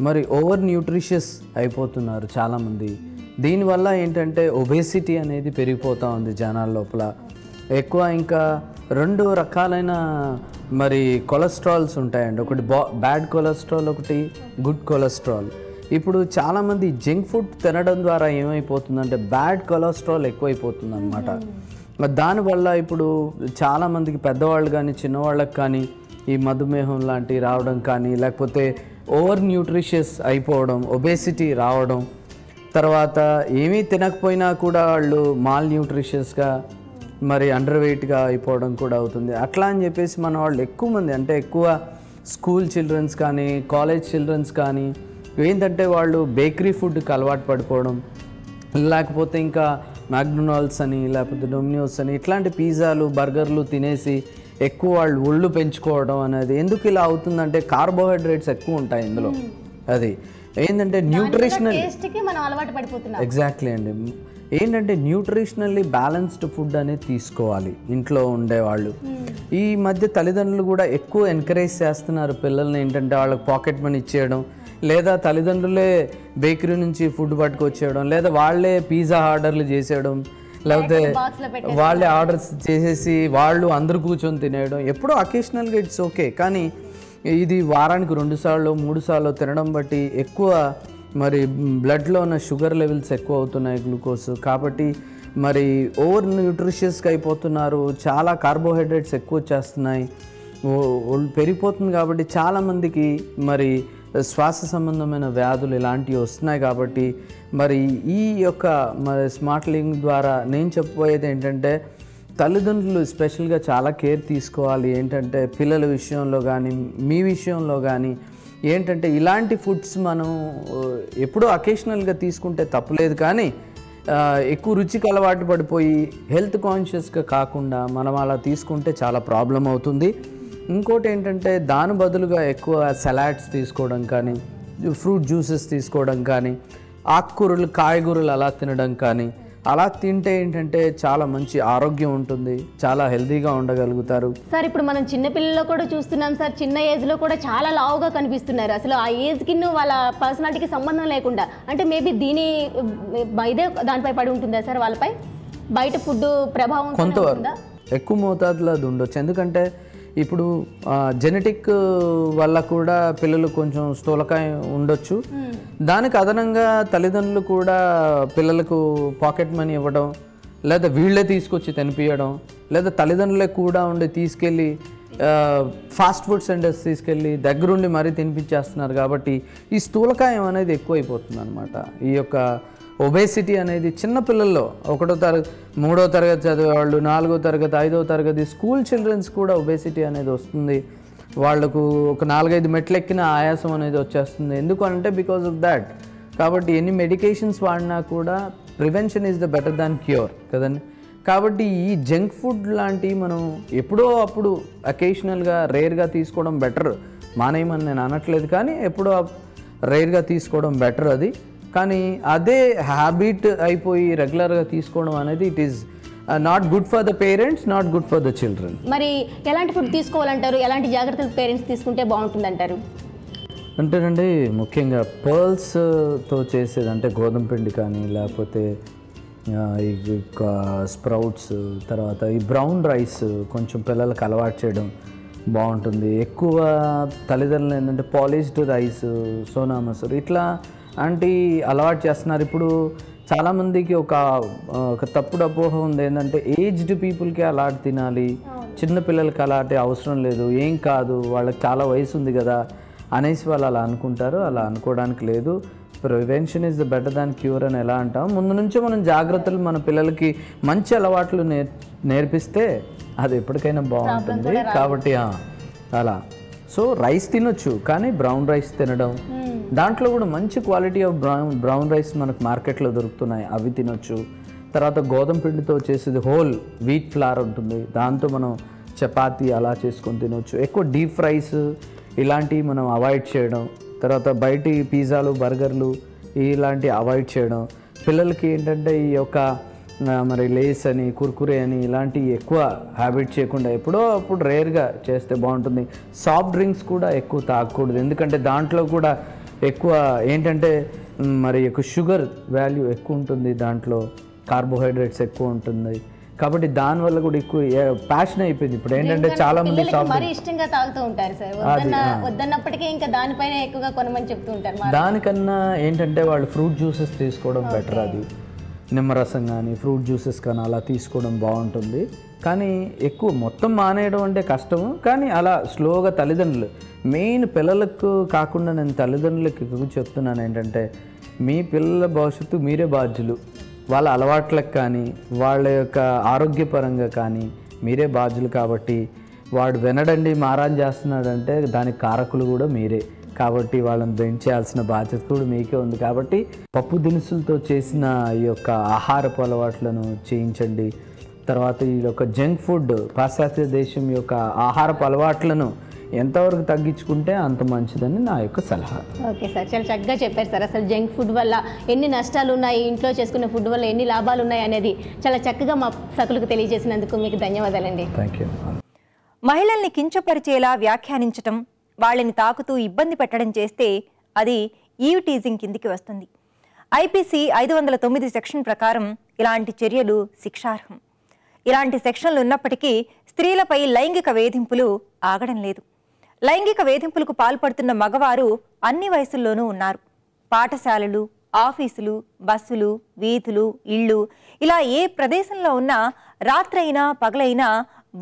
మరి ఓవర్ న్యూట్రిషియస్ అయిపోతున్నారు చాలామంది. దీనివల్ల ఏంటంటే ఒబేసిటీ అనేది పెరిగిపోతూ ఉంది జనాల లోపల. ఎక్కువ ఇంకా 2 రకాలైన మరి కొలెస్ట్రాల్స్ ఉంటాయండి. ఒకటి బ్యాడ్ కొలెస్ట్రాల్, ఒకటి గుడ్ కొలెస్ట్రాల్. ఇప్పుడు చాలామంది జంక్ ఫుడ్ తినడం ద్వారా ఏమైపోతుందంటే బ్యాడ్ కొలెస్ట్రాల్ ఎక్కువైపోతుంది అనమాట. దానివల్ల ఇప్పుడు చాలామందికి పెద్దవాళ్ళు కానీ చిన్నవాళ్ళకి కానీ ఈ మధుమేహం లాంటివి రావడం కానీ, లేకపోతే ఓవర్ న్యూట్రిషియస్ అయిపోవడం, ఒబేసిటీ రావడం, తర్వాత ఏమీ తినకపోయినా కూడా వాళ్ళు మాల్ న్యూట్రిషియస్గా మరి అండర్ వెయిట్గా అయిపోవడం కూడా అవుతుంది. అట్లా అని చెప్పేసి మన వాళ్ళు ఎక్కువ మంది, అంటే ఎక్కువ స్కూల్ చిల్డ్రన్స్ కానీ కాలేజ్ చిల్డ్రన్స్ కానీ ఏంటంటే వాళ్ళు బేకరీ ఫుడ్కి అలవాటు పడిపోవడం, లేకపోతే ఇంకా మ్యాక్డొనాల్డ్స్ అని లేకపోతే డొమినోస్ అని ఇట్లాంటి పిజ్జాలు బర్గర్లు తినేసి ఎక్కువ వాళ్ళు ఒళ్ళు పెంచుకోవడం అనేది. ఎందుకు ఇలా అవుతుందంటే కార్బోహైడ్రేట్స్ ఎక్కువ ఉంటాయి ఇందులో. అది ఏంటంటే న్యూట్రిషనల్ ఎగ్జాక్ట్లీ అండి. ఏంటంటే న్యూట్రిషనల్లీ బ్యాలెన్స్డ్ ఫుడ్ అనేది తీసుకోవాలి ఇంట్లో ఉండేవాళ్ళు. ఈ మధ్య తల్లిదండ్రులు కూడా ఎక్కువ ఎంకరేజ్ చేస్తున్నారు పిల్లల్ని, ఏంటంటే వాళ్ళకి పాకెట్ మనీ ఇచ్చేయడం, లేదా తల్లిదండ్రులే బేకరీ నుంచి ఫుడ్ పట్టుకొచ్చేయడం, లేదా వాళ్ళే పిజ్జా ఆర్డర్లు చేసేయడం, లేకపోతే వాళ్ళే ఆర్డర్స్ చేసేసి వాళ్ళు అందరూ కూర్చొని తినేయడం. ఎప్పుడో అకేషనల్గా ఇట్స్ ఓకే, కానీ ఇది వారానికి 2 సార్లు 3 సార్లు తినడం బట్టి ఎక్కువ మరి బ్లడ్లో ఉన్న షుగర్ లెవెల్స్ ఎక్కువ అవుతున్నాయి, గ్లూకోజ్. కాబట్టి మరి ఓవర్ న్యూట్రిషియస్గా అయిపోతున్నారు, చాలా కార్బోహైడ్రేట్స్ ఎక్కువ వచ్చేస్తున్నాయి, పెరిగిపోతుంది. కాబట్టి చాలామందికి మరి శ్వాస సంబంధమైన వ్యాధులు ఇలాంటివి వస్తున్నాయి. కాబట్టి మరి ఈ యొక్క మరి స్మార్ట్ లింక్ ద్వారా నేను చెప్పబోయేది ఏంటంటే తల్లిదండ్రులు స్పెషల్గా చాలా కేర్ తీసుకోవాలి. ఏంటంటే పిల్లల విషయంలో కానీ మీ విషయంలో కానీ ఏంటంటే ఇలాంటి ఫుడ్స్ మనం ఎప్పుడూ అకేషనల్గా తీసుకుంటే తప్పులేదు, కానీ ఎక్కువ రుచికి అలవాటు పడిపోయి హెల్త్ కాన్షియస్గా కాకుండా మనం అలా తీసుకుంటే చాలా ప్రాబ్లం అవుతుంది. ఇంకోటి ఏంటంటే దాని బదులుగా ఎక్కువ సలాడ్స్ తీసుకోవడం కానీ, ఫ్రూట్ జ్యూసెస్ తీసుకోవడం కానీ, ఆకుకూరలు కాయగూరలు అలా తినడం కానీ, అలా తింటే ఏంటంటే చాలా మంచి ఆరోగ్యం ఉంటుంది, చాలా హెల్తీగా ఉండగలుగుతారు. సార్ ఇప్పుడు మనం చిన్నపిల్లల్లో కూడా చూస్తున్నాం సార్, చిన్న ఏజ్లో కూడా చాలా లావుగా కనిపిస్తున్నారు. అసలు ఆ ఏజ్కి వాళ్ళ పర్సనాలిటీకి సంబంధం లేకుండా, అంటే మేబీ ఇదే దానిపై పడి ఉంటుందా సార్ వాళ్ళపై? బయట ఫుడ్ ప్రభావం కొంతవరకు ఎక్కువ మోతాదులో అది ఉండొచ్చు. ఎందుకంటే ఇప్పుడు జెనెటిక్ వల్ల కూడా పిల్లలు కొంచెం స్థూలకాయ ఉండొచ్చు. దానికి అదనంగా తల్లిదండ్రులు కూడా పిల్లలకు పాకెట్ మనీ ఇవ్వడం, లేదా వీళ్ళే తీసుకొచ్చి తినిపించడం, లేదా తల్లిదండ్రులే కూడా ఉండి తీసుకెళ్ళి ఫాస్ట్ ఫుడ్ సెంటర్స్ తీసుకెళ్ళి దగ్గరుండి మరీ తినిపించేస్తున్నారు. కాబట్టి ఈ స్థూలకాయం అనేది ఎక్కువైపోతుంది అనమాట. ఈ యొక్క ఒబేసిటీ అనేది చిన్నపిల్లల్లో 1వ తరగతి 3వ తరగతి చదివేవాళ్ళు, 4వ తరగతి 5వ తరగతి స్కూల్ చిల్డ్రన్స్ కూడా ఒబేసిటీ అనేది వస్తుంది. వాళ్ళకు ఒక 4-5 మెట్లు ఎక్కిన ఆయాసం అనేది వచ్చేస్తుంది. ఎందుకు అంటే బికాజ్ ఆఫ్ దాట్. కాబట్టి ఎన్ని మెడికేషన్స్ వాడినా కూడా prevention is the better than cure కదండి. కాబట్టి ఈ జంక్ ఫుడ్ లాంటివి మనం ఎప్పుడో అప్పుడు అకేషనల్గా రేర్గా తీసుకోవడం బెటర్. మానేయమని నేను అనట్లేదు, కానీ ఎప్పుడో రేర్గా తీసుకోవడం బెటర్ అది. కానీ అదే హ్యాబిట్ అయిపోయి రెగ్యులర్గా తీసుకోవడం అనేది it is not good for the parents, not good for the children. మరి ఎలాంటి ఫుడ్ తీసుకోవాలంటారు? ఎలాంటి జాగ్రత్తలు పేరెంట్స్ తీసుకుంటే బాగుంటుంది అంటారు? అంటేనండి ముఖ్యంగా పర్ల్స్తో చేసేది, అంటే గోధుమ పిండి కానీ లేకపోతే ఈ స్ప్రౌట్స్, తర్వాత ఈ బ్రౌన్ రైస్ కొంచెం పిల్లలకు అలవాటు చేయడం బాగుంటుంది. ఎక్కువ తల్లిదండ్రులు ఏంటంటే పాలిష్డ్ రైస్, సోనా మసూర్ ఇట్లా అంటే అలవాటు చేస్తున్నారు. ఇప్పుడు చాలామందికి ఒక తప్పుడు అపోహ ఉంది, ఏంటంటే ఏజ్డ్ పీపుల్కి అలాంటి తినాలి, చిన్నపిల్లలకి అలాంటి అవసరం లేదు, ఏం కాదు, వాళ్ళకి చాలా వయసు ఉంది కదా అనేసి వాళ్ళు అలా అనుకుంటారు. అలా అనుకోవడానికి లేదు. Prevention is the better than cure అని ఎలా అంటాం. ముందు నుంచే మనం జాగ్రత్తలు మన పిల్లలకి మంచి అలవాట్లు నేర్పిస్తే అది ఎప్పటికైనా బాగుంటుంది. కాబట్టి అలా సో రైస్ తినొచ్చు, కానీ బ్రౌన్ రైస్ తినడం, దాంట్లో కూడా మంచి క్వాలిటీ ఆఫ్ బ్రౌన్ రైస్ మనకు మార్కెట్లో దొరుకుతున్నాయి, అవి తినొచ్చు. తర్వాత గోధుమ పిండితో చేసేది హోల్ వీట్ ఫ్లార్ ఉంటుంది, దాంతో మనం చపాతీ అలా చేసుకొని తినొచ్చు. ఎక్కువ డీప్ ఫ్రైస్ ఇలాంటివి మనం అవాయిడ్ చేయడం. తర్వాత బయటి పిజ్జాలు బర్గర్లు ఇలాంటివి అవాయిడ్ చేయడం. పిల్లలకి ఏంటంటే ఈ యొక్క మరి లేస్ అని కుర్కురే అని ఇలాంటివి ఎక్కువ హ్యాబిట్ చేయకుండా ఎప్పుడో అప్పుడు రేర్గా చేస్తే బాగుంటుంది. సాఫ్ట్ డ్రింక్స్ కూడా ఎక్కువ తాగకూడదు, ఎందుకంటే దాంట్లో కూడా ఎక్కువ ఏంటంటే మరి ఎక్కువ షుగర్ వాల్యూ ఎక్కువ ఉంటుంది, దాంట్లో కార్బోహైడ్రేట్స్ ఎక్కువ ఉంటుంది. కాబట్టి దానివల్ల కూడా ఎక్కువ ప్యాషన్ అయిపోయింది. ఇప్పుడు ఏంటంటే చాలా మంది మరీ ఇష్టంగా తాగుతూ ఉంటారు సార్, వద్దన్నప్పటికీ ఇంకా దానిపైన ఎక్కువగా కొనమని చెప్తూ ఉంటారు. దానికన్నా ఏంటంటే వాళ్ళు ఫ్రూట్ జ్యూసెస్ తీసుకోవడం బెటర్. అది నిమ్మరసం కానీ ఫ్రూట్ జ్యూసెస్ కానీ అలా తీసుకోవడం బాగుంటుంది. కానీ ఎక్కువ మొత్తం మానేయడం అంటే కష్టము. కానీ అలా స్లోగా తల్లిదండ్రులు మెయిన్ పిల్లలకు కాకుండా నేను తల్లిదండ్రులకు ఎక్కువ చెప్తున్నాను ఏంటంటే మీ పిల్లల భవిష్యత్తు మీరే బాధ్యులు. వాళ్ళ అలవాట్లకు కానీ వాళ్ళ యొక్క ఆరోగ్యపరంగా కానీ మీరే బాధ్యులు. కాబట్టి వాడు వినడండి మారాన్ చేస్తున్నాడంటే దానికి కారకులు కూడా మీరే. కాబట్టి వాళ్ళని పెంచాల్సిన బాధ్యత కూడా మీకే ఉంది. కాబట్టి పప్పు దినుసులతో చేసిన ఈ యొక్క ఆహారపు అలవాట్లను చేయించండి. తర్వాత ఈ యొక్క జంక్ ఫుడ్ పాశ్చాత్య దేశం యొక్క ఆహారపు అలవాట్లను ఎంతవరకు తగ్గించుకుంటే అంత మంచిదని నా యొక్క సలహా. ఓకే సార్, చాలా చక్కగా చెప్పారు సార్. అసలు జంక్ ఫుడ్ వల్ల ఎన్ని నష్టాలు ఉన్నాయి, ఇంట్లో చేసుకునే ఫుడ్ వల్ల ఎన్ని లాభాలు ఉన్నాయి అనేది చాలా చక్కగా మా సకులకు తెలియజేసినందుకు మీకు ధన్యవాదాలండి. Thank you. మహిళల్ని కించపరిచేలా వ్యాఖ్యానించటం, వాళ్ళని తాకుతూ ఇబ్బంది పెట్టడం చేస్తే అది ఈవ్ టీజింగ్ కిందికి వస్తుంది. ఐపీసీ 509 సెక్షన్ ప్రకారం ఇలాంటి చర్యలు శిక్షార్హం. ఇలాంటి సెక్షన్లు ఉన్నప్పటికీ స్త్రీలపై లైంగిక వేధింపులు ఆగడం లేదు. లైంగిక వేధింపులకు పాల్పడుతున్న మగవారు అన్ని వయసుల్లోనూ ఉన్నారు. పాఠశాలలు, ఆఫీసులు, బస్సులు, వీధులు, ఇళ్ళు ఇలా ఏ ప్రదేశంలో ఉన్నా రాత్రైనా పగలైనా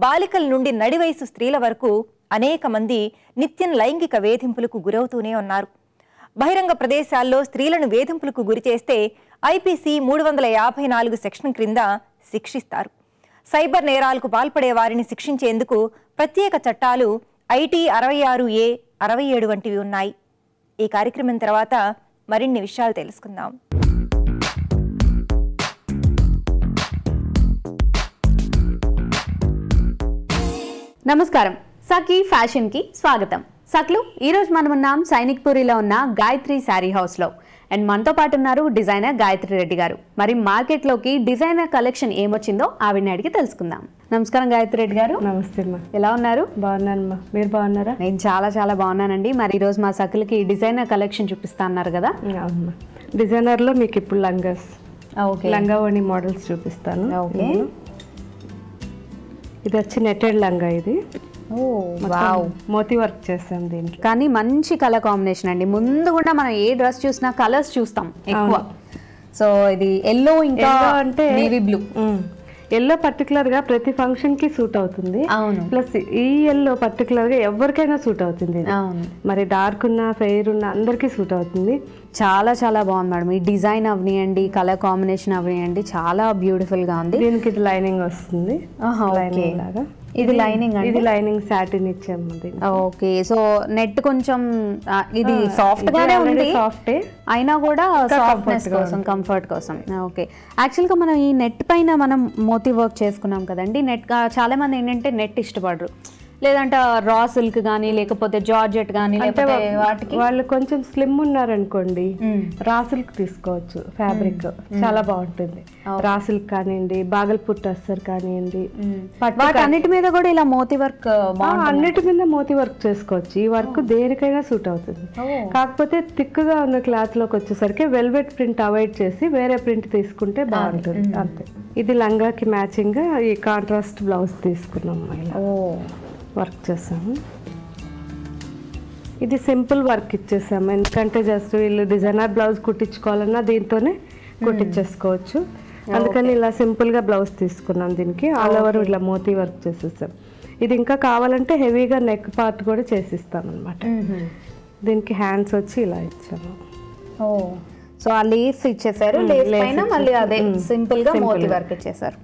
బాలికల నుండి నడివయసు స్త్రీల వరకు అనేక మంది నిత్యం లైంగిక వేధింపులకు గురవుతూనే ఉన్నారు. బహిరంగ ప్రదేశాల్లో స్త్రీలను వేధింపులకు గురిచేస్తే ఐపీసీ 354 సెక్షన్ క్రింద శిక్షిస్తారు. సైబర్ నేరాలకు పాల్పడే వారిని శిక్షించేందుకు ప్రత్యేక చట్టాలు ఐటీ 66A, 67 వంటివి ఉన్నాయి. ఈ కార్యక్రమం తర్వాత మరిన్ని విషయాలు తెలుసుకుందాం. నమస్కారం, సఖీ ఫ్యాషన్కి స్వాగతం. సక్లు, ఈరోజు మనం ఉన్నాం సైనిక్పూరిలో ఉన్న గాయత్రి శారీ హౌస్లో. అండ్ మనతో పాటు ఉన్నారు డిజైనర్ గాయత్రి రెడ్డి గారు. మరి మార్కెట్లోకి డిజైనర్ కలెక్షన్ ఏమొచ్చిందో ఆవిడని అడిగి తెలుసుకుందాం. నమస్కారం గాయత్రి రెడ్డి గారు. నమస్తే అమ్మా. ఎలా ఉన్నారు? బాగున్నానమ్మా, మీరు బాగున్నారా? నేను చాలా చాలా బాగున్నానండి. మరి ఈరోజు మా సకులకి డిజైనర్ కలెక్షన్ చూపిస్తా అన్నారు కదా? అవునమ్మా. డిజైనర్లో మీకు ఇప్పుడు లంగాస్, లంగా ఓణి మోడల్స్ చూపిస్తాను. ఓకే, ఇది వచ్చి నెట్టెడ్ లంగా. ఇది మోతీ వర్క్ చేస్తాం దీనికి. కానీ మంచి కలర్ కాంబినేషన్ అండి. ముందు కూడా మనం ఏ డ్రెస్ చూసినా కలర్స్ చూస్తాం ఎక్కువ. సో ఇది ఎల్లో ఇంకా అంటే నేవీ బ్లూ. ఎల్లో పర్టికులర్ గా ప్రతి ఫంక్షన్ కి సూట్ అవుతుంది. ప్లస్ ఈ ఎల్లో పర్టికులర్ గా ఎవరికైనా సూట్ అవుతుంది. మరి డార్క్ ఉన్న ఫెయిర్ ఉన్న అందరికి సూట్ అవుతుంది. చాలా చాలా బాగుంది మేడం. ఈ డిజైన్ అవనియండి, కలర్ కాంబినేషన్ అవనియండి, చాలా బ్యూటిఫుల్ గా ఉంది. దీనికి ఇది లైనింగ్ వస్తుంది. లైనింగ్ లాగా ఇది లైనింగ్, ఇది లైనింగ్ సాటిన్ ఇచ్చాము. ఓకే, సో నెట్ కొంచెం ఇది సాఫ్ట్ గానే ఉంది, సాఫ్టే అయినా కూడా సాఫ్ట్నెస్ కోసం, కంఫర్ట్ కోసం. ఓకే, యాక్చువల్ గా మనం ఈ నెట్ పైన మనం మోతీ వర్క్ చేసుకున్నాం కదండి. నెట్ చాలా మంది ఏంటంటే నెట్ ఇష్టపడరు, లేదంటే రా సిల్క్ కానీ లేకపోతే జార్జెట్ కానీ, లేకపోతే వాటికి వాళ్ళు కొంచెం స్లిమ్ ఉన్నారనుకోండి రా సిల్క్ తీసుకోవచ్చు. ఫ్యాబ్రిక్ చాలా బాగుంటుంది. రా సిల్క్ కానివ్వండి, బాగల్పూర్ టస్సర్ కానివ్వండి, వాటన్నిటి మీద కూడా ఇలా మోతీ వర్క్, అన్నిటి మీద మోతీ వర్క్ చేసుకోవచ్చు. ఈ వర్క్ దేనికైనా సూట్ అవుతుంది. కాకపోతే థిక్గా ఉన్న క్లాత్ లోకి వచ్చేసరికి వెల్వెట్ ప్రింట్ అవాయిడ్ చేసి వేరే ప్రింట్ తీసుకుంటే బాగుంటుంది అంతే. ఇది లంగాకి మ్యాచింగ్ గా ఈ కాంట్రాస్ట్ బ్లౌజ్ తీసుకున్నాం, వర్క్ చేసాము. ఇది సింపుల్ వర్క్ ఇచ్చేసాము, ఎందుకంటే జస్ట్ వీళ్ళు డిజైనర్ బ్లౌజ్ కుట్టించుకోవాలన్నా దీంతోనే కుట్టించేసుకోవచ్చు. అందుకని ఇలా సింపుల్ గా బ్లౌజ్ తీసుకున్నాం. దీనికి ఆల్ ఓవర్ ఇలా మోతీ వర్క్ చేసేసాం. ఇది ఇంకా కావాలంటే హెవీగా నెక్ పార్ట్ కూడా చేసిస్తాం అనమాట. దీనికి హ్యాండ్స్ వచ్చి ఇలా ఇచ్చాము. సో ఆ లేస్ ఇచ్చేసారు, లేస్ పైన మళ్ళీ అదే సింపుల్ గా మోతీ వర్క్ ఇచ్చేసారు.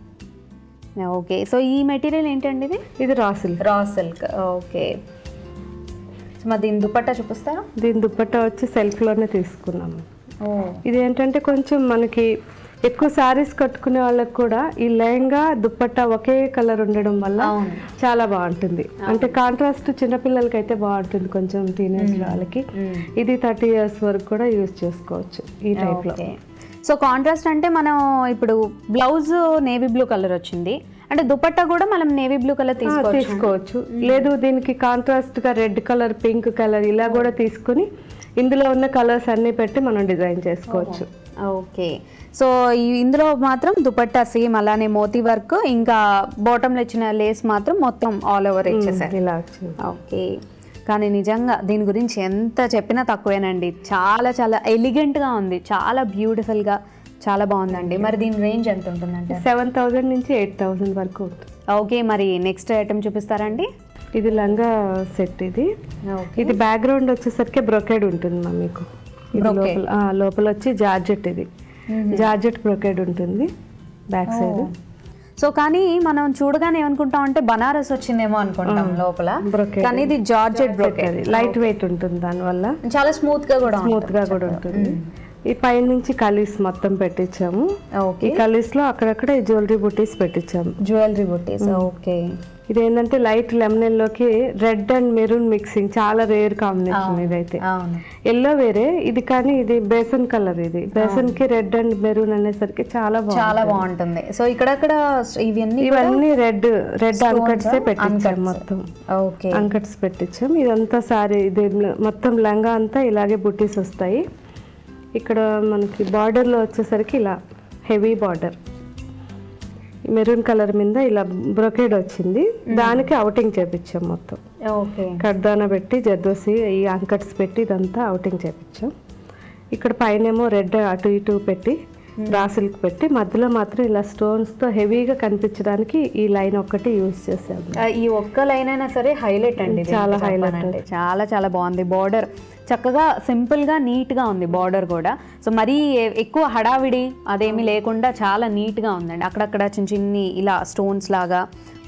ఓకే, సో ఈ మెటీరియల్ ఏంటండి? ఇది raw silk. Raw silk. Okay, so మరి దీని దుపట్టా చూపిస్తారా? దీని దుపట్టా వచ్చి సెల్ఫ్ లోనే తీసుకున్నాము. ఇది ఏంటంటే కొంచెం మనకి ఎక్కువ శారీస్ కట్టుకునే వాళ్ళకి కూడా ఈ లెహంగా దుపట్టా ఒకే కలర్ ఉండడం వల్ల చాలా బాగుంటుంది. అంటే కాంట్రాస్ట్ చిన్నపిల్లలకి అయితే బాగుంటుంది, కొంచెం టీనేజ్ వాళ్ళకి. ఇది 30 years వరకు కూడా యూజ్ చేసుకోవచ్చు ఈ టైప్ లో. సో కాంట్రాస్ట్ అంటే మనం ఇప్పుడు బ్లౌజ్ నేవీ బ్లూ కలర్ వచ్చింది, అంటే దుపట్టా కూడా మనం నేవీ బ్లూ కలర్ తీసుకోవచ్చు. లేదు దీనికి కాంట్రాస్ట్ గా రెడ్ కలర్, పింక్ కలర్ ఇలా కూడా తీసుకుని ఇందులో ఉన్న కలర్స్ అన్ని పెట్టి మనం డిజైన్ చేసుకోవచ్చు. ఓకే, సో ఇందులో మాత్రం దుపట్టా సేమ్ అలానే మోతీ వర్క్, ఇంకా బాటంలో ఇచ్చిన లేస్ మాత్రం మొత్తం ఆల్ ఓవర్ ఇచ్చేసారు ఇలా వచ్చింది. ఓకే, కానీ నిజంగా దీని గురించి ఎంత చెప్పినా తక్కువేనండి. చాలా చాలా ఎలిగెంట్గా ఉంది, చాలా బ్యూటిఫుల్గా, చాలా బాగుందండి. మరి దీని రేంజ్ ఎంత ఉంటుందంటే 7,000 నుంచి 8,000 వరకు ఉంటుంది. ఓకే, మరి నెక్స్ట్ ఐటమ్ చూపిస్తారండి? ఇది లంగా సెట్. ఇది బ్యాక్గ్రౌండ్ వచ్చేసరికి బ్రొకేడ్ ఉంటుంది మా మీకు. లోపల వచ్చి జార్జెట్, ఇది జార్జెట్ బ్రొకేడ్ ఉంటుంది బ్యాక్ సైడ్. సో కానీ మనం చూడగానే ఏమనుకుంటాం అంటే బనారస్ వచ్చిందేమో అనుకుంటాం లోపల, కానీ ఇది జార్జెట్ బ్రొకేడ్, లైట్ వెయిట్ ఉంటుంది, దానివల్ల చాలా స్మూత్ గా కూడా ఉంటుంది. ఈ పైన నుంచి కలీస్ మొత్తం పెట్టించాము. ఈ కలీస్ లో అక్కడక్కడ జ్యువెలరీ బుటీస్ పెట్టించాము. జ్యువెలరీ బుటీస్. ఓకే, ఇది ఏంటంటే లైట్ లెమన్ లోకి రెడ్ అండ్ మెరూన్ మిక్సింగ్, చాలా రేర్ కాంబినేషన్. ఇదైతే ఎల్లో వేరే ఇది, కానీ ఇది బేసన్ కలర్. ఇది బేసన్ కి రెడ్ అండ్ మెరూన్ అనేసరికి చాలా బాగుంటుంది. సో ఇక్కడక్కడ ఇవన్నీ రెడ్ అంకట్స్ పెట్టించాం మొత్తం. ఓకే, అంకట్స్ పెట్టించాం. ఇదంతా సారీ, ఇది మొత్తం లంగా అంతా ఇలాగే బుటీస్ వస్తాయి. ఇక్కడ మనకి బార్డర్ లో వచ్చేసరికి ఇలా హెవీ బార్డర్, మెరూన్ కలర్ మీద ఇలా బ్రొకేడ్ వచ్చింది. దానికి అవుటింగ్ చేపించాం మొత్తం. ఓకే, కర్దానా పెట్టి జర్దోసి ఈ అంకట్స్ పెట్టి ఇదంతా అవుటింగ్ చేపించాం. ఇక్కడ పైనేమో రెడ్ అటు ఇటు పెట్టి రాసిల్క్ పెట్టి మధ్యలో మాత్రం ఇలా స్టోన్స్ తో హెవీగా కనిపించడానికి ఈ లైన్ ఒక్కటి యూజ్ చేసాం. ఈ ఒక్క లైన్ అయినా సరే హైలైట్ అండి, చాలా హైలైట్ అండి. చాలా చాలా బాగుంది. బార్డర్ చక్కగా సింపుల్ గా నీట్ గా ఉంది బార్డర్ కూడా. సో మరీ ఎక్కువ హడావిడి అదేమీ లేకుండా చాలా నీట్ గా ఉందండి. అక్కడక్కడ చిన్న చిన్ని ఇలా స్టోన్స్ లాగా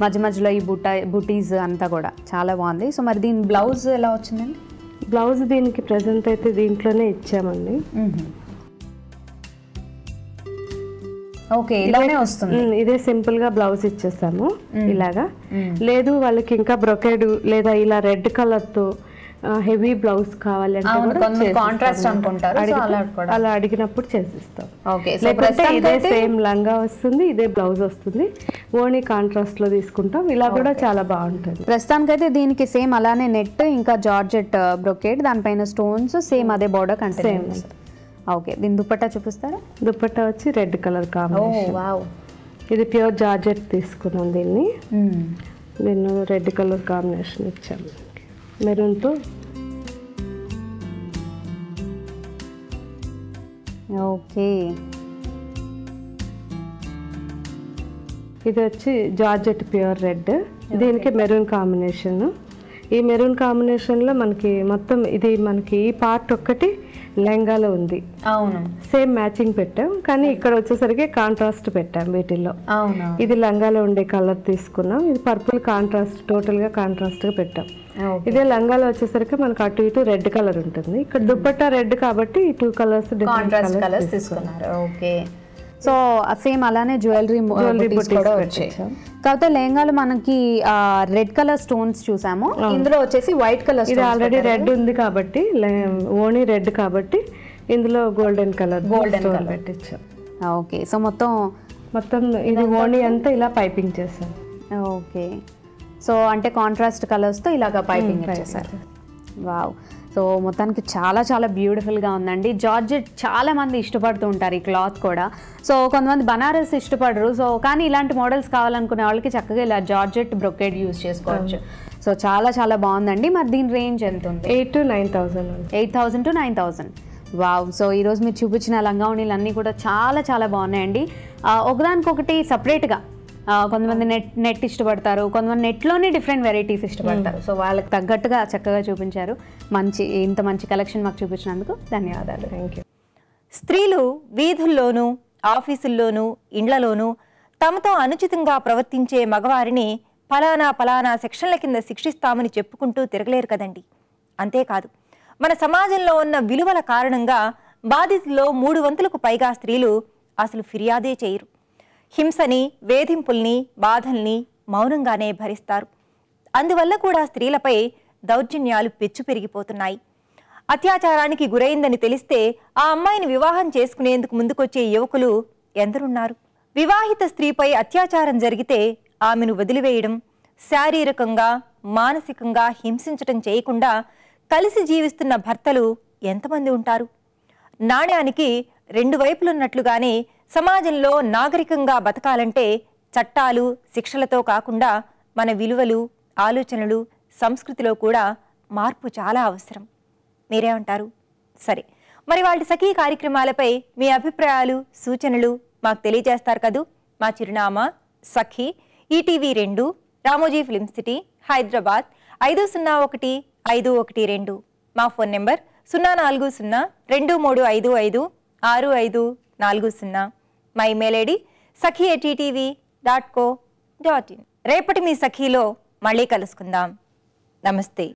మధ్య మధ్యలో ఈ బుటీస్ అంతా కూడా చాలా బాగుంది. సో మరి దీని బ్లౌజ్ ఎలా వచ్చిందండి? బ్లౌజ్ దీనికి ప్రెసెంట్ అయితే దీంట్లోనే ఇచ్చామండి. ఓకే, ఇలానే వస్తుంది. ఇదే సింపుల్ గా బ్లౌజ్ ఇచ్చేసాము ఇలాగా. లేదు వాళ్ళకి ఇంకా బ్రొకేడ్ లేదా ఇలా రెడ్ కలర్ తో హెవీ బ్లౌజ్ కావాలంటే కాంట్రాస్ట్ అనుకుంటారు, అలా అడిగినప్పుడు చేసిస్తాం. ఓకే, లేకపోతే ఇదే సేమ్ లంగా వస్తుంది, ఇదే బ్లౌజ్ వస్తుంది, ఓన్లీ కాంట్రాస్ట్ లో తీసుకుంటాం. ఇలా కూడా చాలా బాగుంటుంది. ప్రస్తుతానికైతే దీనికి సేమ్ అలానే నెట్ ఇంకా జార్జెట్ బ్రొకేడ్, దానిపైన స్టోన్స్ సేమ్ అదే బోర్డర్ కంటిన్యూ. ఓకే, దీని దుపట్టా చూపిస్తారా? దుపట్టా వచ్చి రెడ్ కలర్ కాంబినేషన్. ఇది ప్యూర్ జార్జెట్ తీసుకున్నాం. దీన్ని రెడ్ కలర్ కాంబినేషన్ ఇచ్చాము మెరూన్ తో. ఓకే, ఇది వచ్చి జార్జెట్ ప్యూర్ రెడ్, దీనికి మెరూన్ కాంబినేషన్. ఈ మెరూన్ కాంబినేషన్ లో మనకి మొత్తం ఇది మనకి ఈ పార్ట్ ఒక్కటి లెహంగాలో ఉంది. అవును, సేమ్ మ్యాచింగ్ పెట్టాం, కానీ ఇక్కడ వచ్చేసరికి కాంట్రాస్ట్ పెట్టాం వీటిల్లో. అవును, ఇది లంగాలో ఉండే కలర్ తీసుకున్నాం. ఇది పర్పుల్ కాంట్రాస్ట్, టోటల్ గా కాంట్రాస్ట్ గా పెట్టాం. ఇదే లంగాలో వచ్చేసరికి మనకు అటు ఇటు రెడ్ కలర్ ఉంటుంది. ఇక్కడ దుపట్టా రెడ్ కాబట్టి ఈ 2 కలర్స్ కాంట్రాస్ట్ కలర్స్ తీసుకున్నారు. ఓకే, సో సేమ్ అలానే జ్యువెలరీ కూడా వచ్చాయి. కాకపోతే లెహంగాలో మనకి రెడ్ కలర్ స్టోన్స్ చూసాము, ఇందులో వచ్చేసి వైట్ కలర్. ఇది ఆల్రెడీ రెడ్ ఉంది కాబట్టి, ఓన్లీ రెడ్ కాబట్టి ఇందులో గోల్డెన్ కలర్ పెట్టించాం. ఓకే, సో మొత్తం ఇది ఓన్లీ అంతా ఇలా పైపింగ్ చేసాం. ఓకే, సో అంటే కాంట్రాస్ట్ కలర్స్తో ఇలాగ పైపింగ్ చేశారు. వావ్, సో మొత్తానికి చాలా చాలా బ్యూటిఫుల్గా ఉందండి. జార్జెట్ చాలా మంది ఇష్టపడుతూ ఉంటారు ఈ క్లాత్ కూడా. సో కొంతమంది బనారస్ ఇష్టపడరు, సో కానీ ఇలాంటి మోడల్స్ కావాలనుకునే వాళ్ళకి చక్కగా ఇలా జార్జెట్ బ్రొకేడ్ యూజ్ చేసుకోవచ్చు. సో చాలా చాలా బాగుందండి. మరి దీని రేంజ్ ఎంత ఉంది? 8,000 to 9,000. 8,000 to 9,000. వావ్, సో ఈరోజు మీరు చూపించిన లంగావణీలు అన్నీ కూడా చాలా చాలా బాగున్నాయండి. ఒకదానికొకటి సపరేట్గా కొంతమంది నెట్ ఇష్టపడతారు, కొంతమంది నెట్లోనే డిఫరెంట్ వెరైటీస్ ఇష్టపడతారు. సో వాళ్ళకి తగ్గట్టుగా చక్కగా చూపించారు. ఇంత మంచి కలెక్షన్ మాకు చూపించినందుకు ధన్యవాదాలు. Thank you. స్త్రీలు వీధుల్లోనూ ఆఫీసుల్లోనూ ఇండ్లలోనూ తమతో అనుచితంగా ప్రవర్తించే మగవారిని ఫలానా సెక్షన్ల కింద శిక్షిస్తామని చెప్పుకుంటూ తిరగలేరు కదండి. అంతేకాదు, మన సమాజంలో ఉన్న విలువల కారణంగా బాధితుల్లో 3 వంతులకు పైగా స్త్రీలు అసలు ఫిర్యాదే చేయరు. హింసని, వేధింపుల్ని, బాధల్ని మౌనంగానే భరిస్తారు. అందువల్ల కూడా స్త్రీలపై దౌర్జన్యాలు పెచ్చు పెరిగిపోతున్నాయి. అత్యాచారానికి గురైందని తెలిస్తే ఆ అమ్మాయిని వివాహం చేసుకునేందుకు ముందుకొచ్చే యువకులు ఎందరున్నారు? వివాహిత స్త్రీపై అత్యాచారం జరిగితే ఆమెను వదిలివేయడం, శారీరకంగా మానసికంగా హింసించటం చేయకుండా కలిసి జీవిస్తున్న భర్తలు ఎంతమంది ఉంటారు? నాణ్యానికి రెండు వైపులున్నట్లుగానే సమాజంలో నాగరికంగా బతకాలంటే చట్టాలు శిక్షలతో కాకుండా మన విలువలు, ఆలోచనలు, సంస్కృతిలో కూడా మార్పు చాలా అవసరం. మీరేమంటారు? సరే, మరి వాళ్ళ సఖీ కార్యక్రమాలపై మీ అభిప్రాయాలు, సూచనలు మాకు తెలియజేస్తారు కదూ. మా చిరునామా Sakhi, ETV 2, Ramoji film city, Hyderabad 501512. మా ఫోన్ నెంబర్ 04023556540. మా ఇమెయిల్ ఐడి sakhi@ettv.co.in. రేపటి మీ సఖీలో మళ్ళీ కలుసుకుందాం. నమస్తే.